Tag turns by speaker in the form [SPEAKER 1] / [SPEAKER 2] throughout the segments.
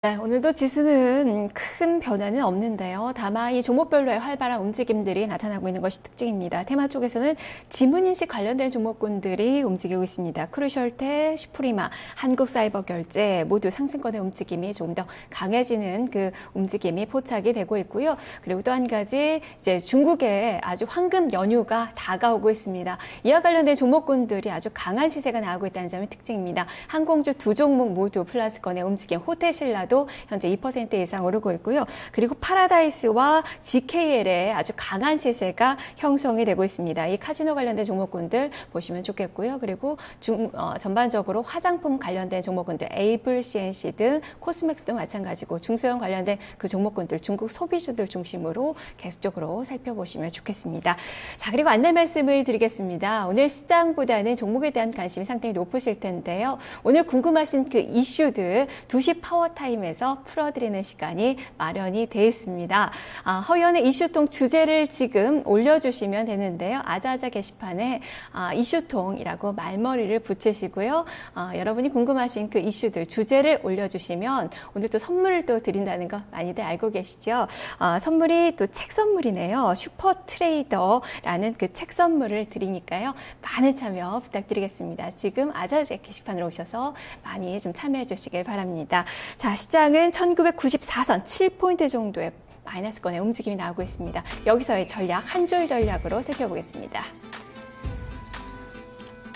[SPEAKER 1] 네, 오늘도 지수는 큰 변화는 없는데요. 다만 이 종목별로의 활발한 움직임들이 나타나고 있는 것이 특징입니다. 테마 쪽에서는 지문인식 관련된 종목군들이 움직이고 있습니다. 크루셜테, 슈프리마, 한국사이버결제 모두 상승권의 움직임이 조금 더 강해지는 그 움직임이 포착이 되고 있고요. 그리고 또 한 가지 이제 중국의 아주 황금 연휴가 다가오고 있습니다. 이와 관련된 종목군들이 아주 강한 시세가 나오고 있다는 점이 특징입니다. 항공주 두 종목 모두 플러스권의 움직임, 호텔신라도 현재 2% 이상 오르고 있고요. 그리고 파라다이스와 GKL의 아주 강한 시세가 형성이 되고 있습니다. 이 카지노 관련된 종목군들 보시면 좋겠고요. 그리고 전반적으로 화장품 관련된 종목군들, 에이블, CNC 등 코스맥스도 마찬가지고 중소형 관련된 그 종목군들, 중국 소비주들 중심으로 계속적으로 살펴보시면 좋겠습니다. 자, 그리고 안내 말씀을 드리겠습니다. 오늘 시장보다는 종목에 대한 관심이 상당히 높으실 텐데요. 오늘 궁금하신 그 이슈들 2시 파워타임에서 풀어드리는 시간이 마련이 되어 있습니다. 허연의 이슈통 주제를 지금 올려주시면 되는데요. 아자아자 게시판에 이슈통이라고 말머리를 붙이시고요. 여러분이 궁금하신 그 이슈들, 주제를 올려주시면 오늘 또 선물을 또 드린다는 거 많이들 알고 계시죠? 선물이 또 책 선물이네요. 슈퍼 트레이더라는 그 책 선물을 드리니까요. 많은 참여 부탁드리겠습니다. 지금 아자아자 게시판으로 오셔서 많이 좀 참여해 주시길 바랍니다. 자, 시장은 1994선 7포인트 정도의 마이너스권의 움직임이 나오고 있습니다. 여기서의 전략, 한 줄 전략으로 살펴보겠습니다.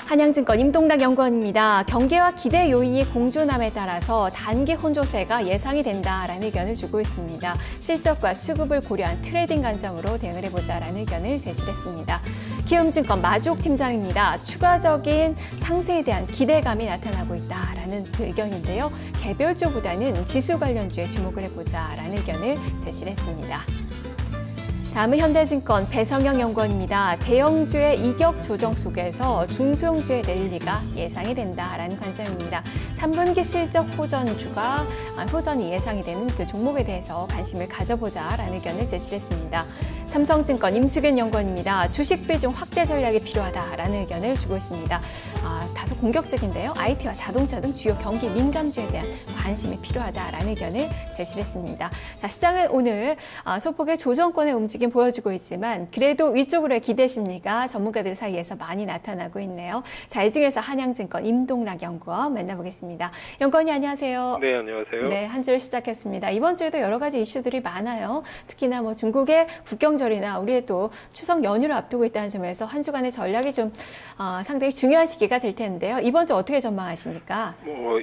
[SPEAKER 1] 한양증권 임동락 연구원입니다. 경계와 기대 요인이 공존함에 따라서 단기 혼조세가 예상이 된다라는 의견을 주고 있습니다. 실적과 수급을 고려한 트레이딩 관점으로 대응을 해보자라는 의견을 제시했습니다. 키움증권 마주옥 팀장입니다. 추가적인 상승에 대한 기대감이 나타나고 있다라는 그 의견인데요. 개별주보다는 지수 관련주에 주목을 해보자라는 의견을 제시했습니다. 다음은 현대증권 배성영 연구원입니다. 대형주의 이격 조정 속에서 중소형주의 랠리가 예상이 된다라는 관점입니다. 3분기 실적 호전이 예상이 되는 그 종목에 대해서 관심을 가져보자라는 의견을 제시했습니다. 삼성증권 임수균 연구원입니다. 주식 비중 확대 전략이 필요하다라는 의견을 주고 있습니다. 다소 공격적인데요. IT와 자동차 등 주요 경기 민감주에 대한 관심이 필요하다라는 의견을 제시했습니다. 자, 시장은 오늘 소폭의 조정권의 움직임 보여주고 있지만 그래도 위쪽으로의 기대 심리가 전문가들 사이에서 많이 나타나고 있네요. 자, 이 중에서 한양증권 임동락 연구원 만나보겠습니다. 연구원이 안녕하세요.
[SPEAKER 2] 네, 안녕하세요.
[SPEAKER 1] 네, 한 줄 시작했습니다. 이번 주에도 여러 가지 이슈들이 많아요. 특히나 뭐 중국의 국경절이나 우리의 또 추석 연휴를 앞두고 있다는 점에서 한 주간의 전략이 좀 상당히 중요한 시기가 될 텐데요. 이번 주 어떻게 전망하십니까?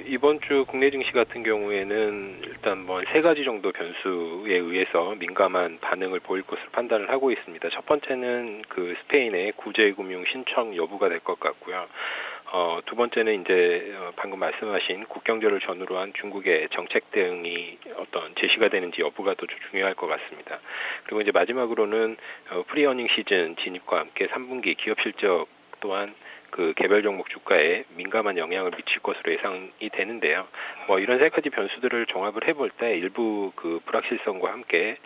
[SPEAKER 2] 이번 주 국내 증시 같은 경우에는 일단 세 가지 정도 변수에 의해서 민감한 반응을 보일 것으로 판단을 하고 있습니다. 첫 번째는 그 스페인의 구제금융 신청 여부가 될 것 같고요. 두 번째는 이제 방금 말씀하신 국경절을 전후로 한 중국의 정책 대응이 어떤 제시가 되는지 여부가 더 중요할 것 같습니다. 그리고 이제 마지막으로는 프리어닝 시즌 진입과 함께 3분기 기업 실적 또한 그 개별 종목 주가에 민감한 영향을 미칠 것으로 예상이 되는데요. 이런 세 가지 변수들을 종합을 해볼 때 일부 그 불확실성과 함께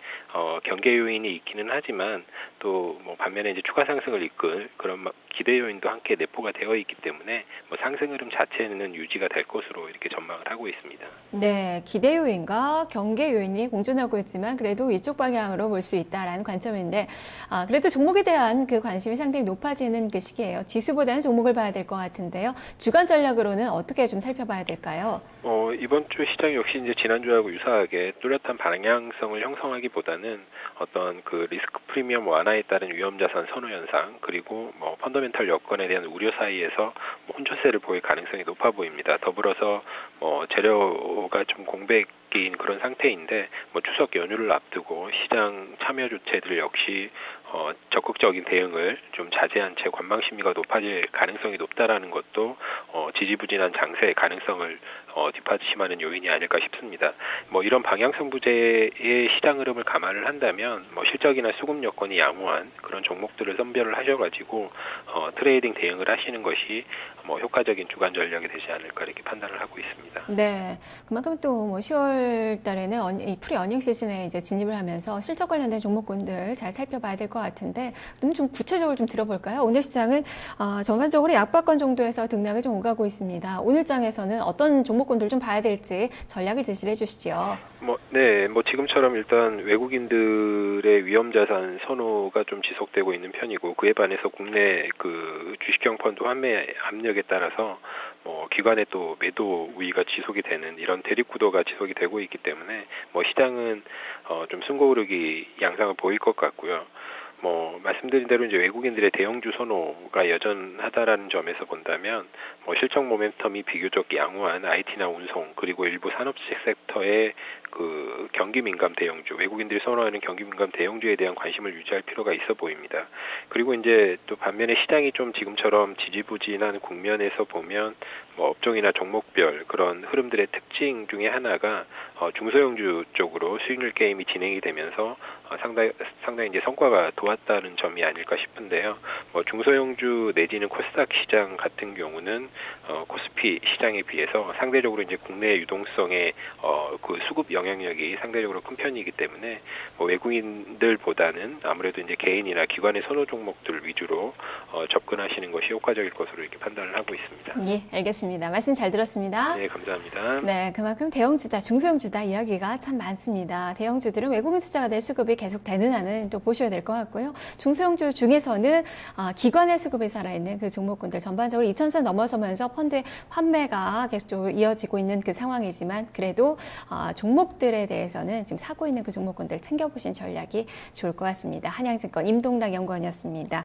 [SPEAKER 2] 경계 요인이 있기는 하지만 또 반면에 이제 추가 상승을 이끌 그런 기대 요인도 함께 내포가 되어 있기 때문에 상승 흐름 자체는 유지가 될 것으로 이렇게 전망을 하고 있습니다.
[SPEAKER 1] 네, 기대 요인과 경계 요인이 공존하고 있지만 그래도 이쪽 방향으로 볼 수 있다라는 관점인데 그래도 종목에 대한 그 관심이 상당히 높아지는 그 시기예요. 지수보다는 종목을 봐야 될 것 같은데요. 주간 전략으로는 어떻게 좀 살펴봐야 될까요?
[SPEAKER 2] 이번 주 시장 역시 이제 지난주하고 유사하게 뚜렷한 방향성을 형성하기보다는 어떤 그 리스크 프리미엄 완화에 따른 위험 자산 선호 현상 그리고 펀더멘탈 여건에 대한 우려 사이에서 혼조세를 보일 가능성이 높아 보입니다. 더불어서 재료가 좀 공백인 그런 상태인데 추석 연휴를 앞두고 시장 참여 주체들 역시 적극적인 대응을 좀 자제한 채 관망 심리가 높아질 가능성이 높다라는 것도 지지부진한 장세의 가능성을 뒷받침하는 요인이 아닐까 싶습니다. 이런 방향성 부재의 시장 흐름을 감안을 한다면 실적이나 수급 여건이 양호한 그런 종목들을 선별을 하셔가지고 트레이딩 대응을 하시는 것이 효과적인 주간 전략이 되지 않을까 이렇게 판단을 하고 있습니다.
[SPEAKER 1] 네, 그만큼 또 10월 달에는 이 프리 어닝 시즌에 이제 진입을 하면서 실적 관련된 종목군들 잘 살펴봐야 될 것 같은데 좀 구체적으로 좀 들어볼까요? 오늘 시장은 전반적으로 약박권 정도에서 등락을 좀 오가고 있습니다. 오늘 장에서는 어떤 종목 종목군들 좀 봐야 될지 전략을 제시를 해주시죠.
[SPEAKER 2] 네, 지금처럼 일단 외국인들의 위험자산 선호가 좀 지속되고 있는 편이고, 그에 반해서 국내 그 주식형 펀드 환매 압력에 따라서 기관의 또 매도 우위가 지속이 되는 이런 대립 구도가 지속이 되고 있기 때문에 시장은 좀 숨고 오르기 양상을 보일 것 같고요. 말씀드린 대로 이제 외국인들의 대형주 선호가 여전하다라는 점에서 본다면, 실적 모멘텀이 비교적 양호한 IT나 운송, 그리고 일부 산업식 섹터의 그 경기 민감 대형주, 외국인들이 선호하는 경기 민감 대형주에 대한 관심을 유지할 필요가 있어 보입니다. 그리고 이제 또 반면에 시장이 좀 지금처럼 지지부진한 국면에서 보면, 업종이나 종목별 그런 흐름들의 특징 중에 하나가 중소형주 쪽으로 수익률 게임이 진행이 되면서 상당히 이제 성과가 좋았다는 점이 아닐까 싶은데요. 중소형주 내지는 코스닥 시장 같은 경우는 코스피 시장에 비해서 상대적으로 이제 국내 유동성의 그 수급 영향력이 상대적으로 큰 편이기 때문에 외국인들보다는 아무래도 이제 개인이나 기관의 선호 종목들 위주로 접근하시는 것이 효과적일 것으로 이렇게 판단을 하고 있습니다.
[SPEAKER 1] 예, 알겠습니다. 말씀 잘 들었습니다.
[SPEAKER 2] 네, 감사합니다.
[SPEAKER 1] 네, 그만큼 대형주다, 중소형주다 이야기가 참 많습니다. 대형주들은 외국인 투자가 될 수급이 계속 되는 한은 또 보셔야 될 것 같고요. 중소형주 중에서는 기관의 수급이 살아있는 그 종목군들 전반적으로 2,000선 넘어서면서 펀드 환매가 계속 이어지고 있는 그 상황이지만 그래도 종목들에 대해서는 지금 사고 있는 그 종목군들 챙겨보신 전략이 좋을 것 같습니다. 한양증권 임동락 연구원이었습니다.